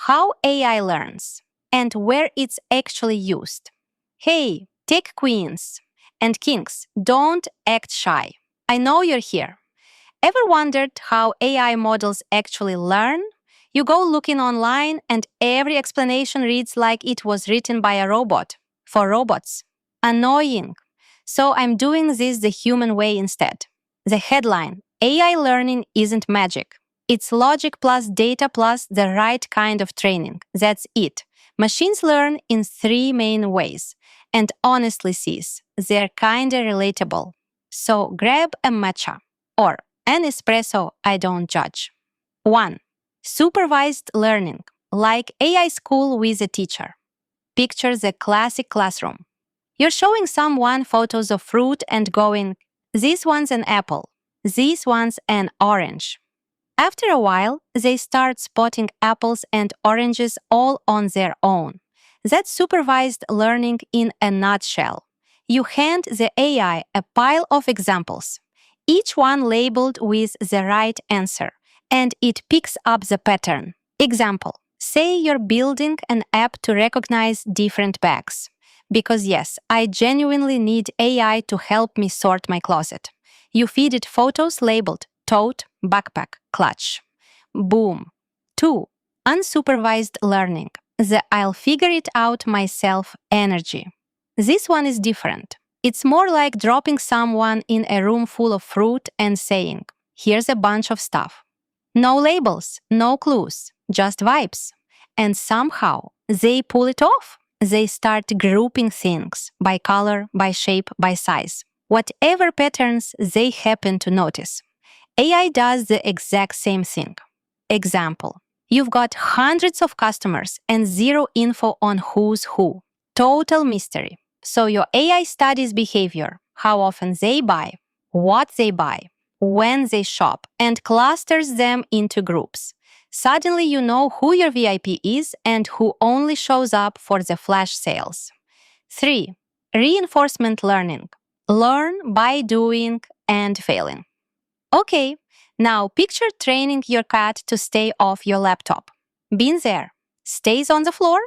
how AI learns and where it's actually used. Hey, tech queens and kings, don't act shy. I know you're here. Ever wondered how AI models actually learn? You go looking online and every explanation reads like it was written by a robot. For robots. Annoying. So I'm doing this the human way instead. The headline, AI learning isn't magic. It's logic plus data plus the right kind of training. That's it. Machines learn in 3 main ways. And honestly, sis, they're kinda relatable. So grab a matcha or an espresso, I don't judge. 1. Supervised learning, like AI school with a teacher. Picture the classic classroom. You're showing someone photos of fruit and going, this one's an apple, this one's an orange. After a while, they start spotting apples and oranges all on their own. That's supervised learning in a nutshell. You hand the AI a pile of examples, each one labeled with the right answer, and it picks up the pattern. Example, say you're building an app to recognize different bags. Because yes, I genuinely need AI to help me sort my closet. You feed it photos labeled tote, backpack, clutch. Boom. 2. Unsupervised learning. The I'll figure it out myself energy. This one is different. It's more like dropping someone in a room full of fruit and saying, here's a bunch of stuff. No labels, no clues, just vibes. And somehow they pull it off. They start grouping things by color, by shape, by size. Whatever patterns they happen to notice. AI does the exact same thing. Example, you've got hundreds of customers and zero info on who's who. Total mystery. So your AI studies behavior, how often they buy, what they buy, when they shop, and clusters them into groups. Suddenly you know who your VIP is and who only shows up for the flash sales. 3. Reinforcement learning. Learn by doing and failing. Okay, now picture training your cat to stay off your laptop. Been there. Stays on the floor?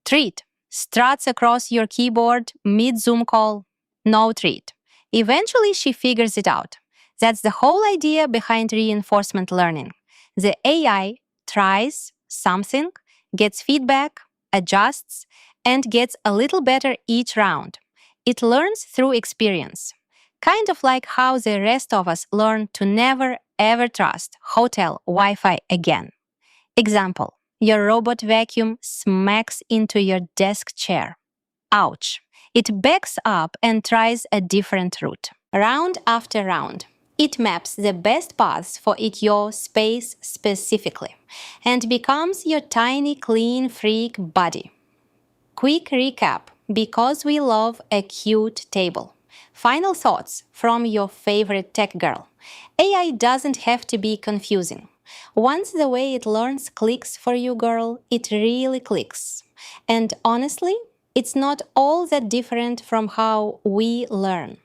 Treat. Struts across your keyboard mid-Zoom call? No treat. Eventually she figures it out. That's the whole idea behind reinforcement learning. The AI tries something, gets feedback, adjusts, and gets a little better each round. It learns through experience. Kind of like how the rest of us learn to never ever trust hotel Wi-Fi again. Example, your robot vacuum smacks into your desk chair. Ouch. It backs up and tries a different route. Round after round. It maps the best paths for your space specifically and becomes your tiny clean freak buddy. Quick recap, because we love a cute table. Final thoughts from your favorite tech girl. AI doesn't have to be confusing. Once the way it learns clicks for you, girl, it really clicks. And honestly, it's not all that different from how we learn.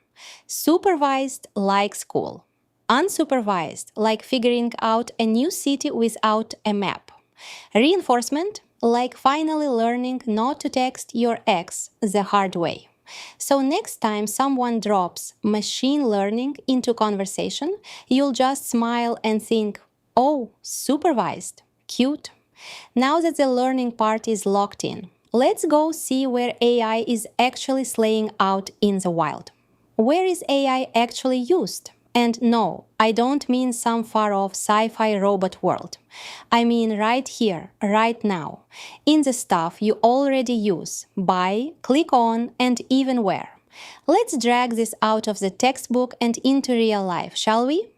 Supervised like school. Unsupervised like figuring out a new city without a map. Reinforcement like finally learning not to text your ex the hard way. So next time someone drops machine learning into conversation, you'll just smile and think, oh, supervised, cute. Now that the learning part is locked in, let's go see where AI is actually slaying out in the wild. Where is AI actually used? And no, I don't mean some far-off sci-fi robot world. I mean right here, right now, in the stuff you already use, buy, click on, and even wear. Let's drag this out of the textbook and into real life, shall we?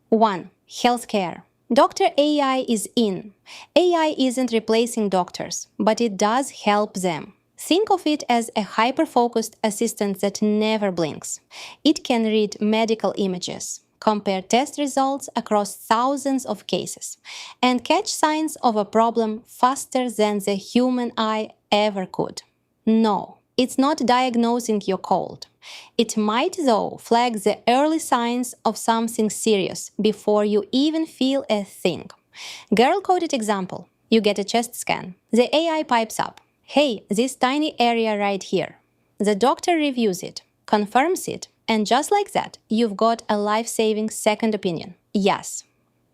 1. Healthcare. Doctor AI is in. AI isn't replacing doctors, but it does help them. Think of it as a hyper-focused assistant that never blinks. It can read medical images, compare test results across thousands of cases, and catch signs of a problem faster than the human eye ever could. No, it's not diagnosing your cold. It might, though, flag the early signs of something serious before you even feel a thing. Girl-coded example. You get a chest scan. The AI pipes up. Hey, this tiny area right here. The doctor reviews it, confirms it, and just like that, you've got a life-saving second opinion. Yes.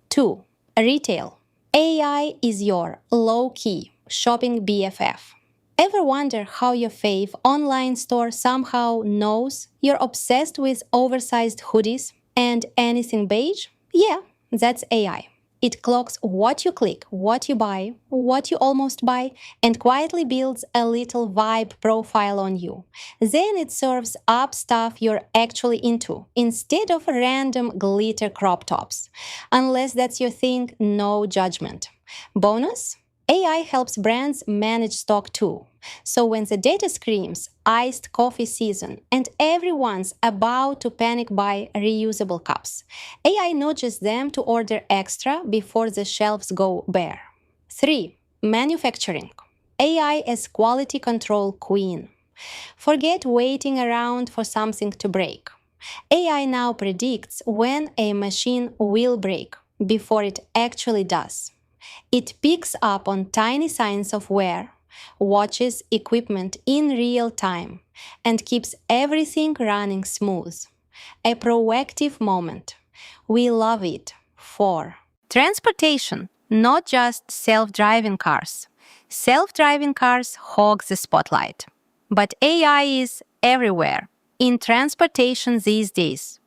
2. Retail. AI is your low-key shopping BFF. Ever wonder how your fave online store somehow knows you're obsessed with oversized hoodies and anything beige? Yeah, that's AI. It clocks what you click, what you buy, what you almost buy, and quietly builds a little vibe profile on you. Then it serves up stuff you're actually into, instead of random glitter crop tops. Unless that's your thing, no judgment. Bonus? AI helps brands manage stock too. So when the data screams iced coffee season and everyone's about to panic buy reusable cups, AI nudges them to order extra before the shelves go bare. 3. Manufacturing. AI as quality control queen. Forget waiting around for something to break. AI now predicts when a machine will break before it actually does. It picks up on tiny signs of wear, watches equipment in real time, and keeps everything running smooth. A proactive moment. We love it. 4. Transportation, not just self-driving cars. Self-driving cars hog the spotlight. But AI is everywhere in transportation these days.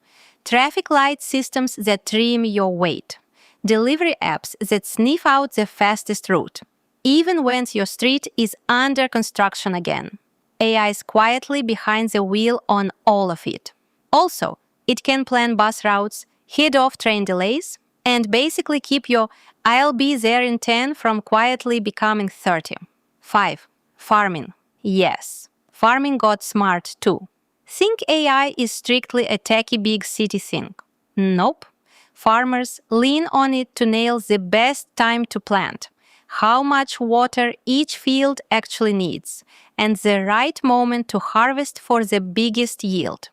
Traffic light systems that trim your weight. Delivery apps that sniff out the fastest route, even when your street is under construction again. AI is quietly behind the wheel on all of it. Also, it can plan bus routes, head off train delays, and basically keep your "I'll be there in 10" from quietly becoming 30. 5. Farming. Yes, farming got smart too. Think AI is strictly a techie big city thing. Nope. Farmers lean on it to nail the best time to plant, how much water each field actually needs, and the right moment to harvest for the biggest yield.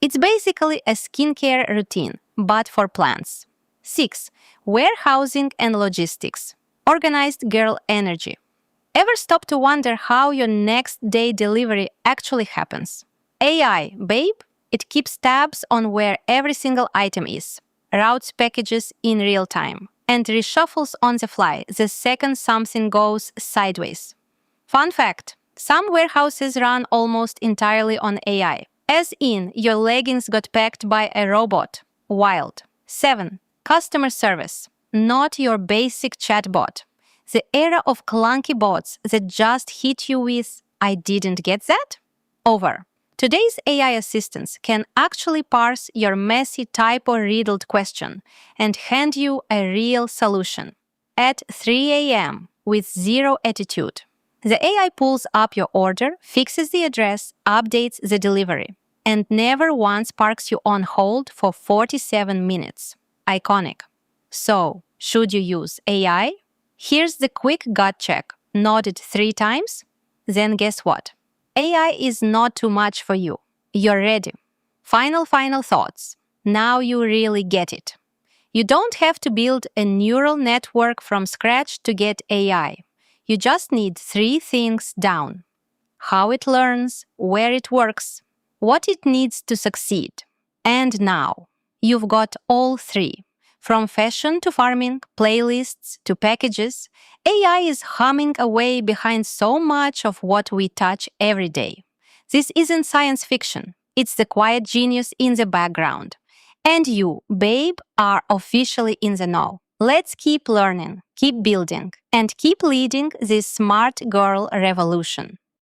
It's basically a skincare routine, but for plants. 6. Warehousing and logistics. Organized girl energy. Ever stop to wonder how your next day delivery actually happens? AI, babe, it keeps tabs on where every single item is, routes packages in real time, and reshuffles on the fly the second something goes sideways. Fun fact, some warehouses run almost entirely on AI, as in your leggings got packed by a robot. Wild. 7. Customer service, not your basic chatbot. The era of clunky bots that just hit you with, "I didn't get that?" Over. Today's AI assistants can actually parse your messy typo-riddled question and hand you a real solution at 3 a.m. with zero attitude. The AI pulls up your order, fixes the address, updates the delivery, and never once parks you on hold for 47 minutes. Iconic. So, should you use AI? Here's the quick gut check. Nodded 3 times? Then guess what? AI is not too much for you. You're ready. Final thoughts. Now you really get it. You don't have to build a neural network from scratch to get AI. You just need 3 things down: how it learns, where it works, what it needs to succeed. And now, you've got all 3. From fashion to farming, playlists to packages, AI is humming away behind so much of what we touch every day. This isn't science fiction. It's the quiet genius in the background. And you, babe, are officially in the know. Let's keep learning, keep building, and keep leading this smart girl revolution.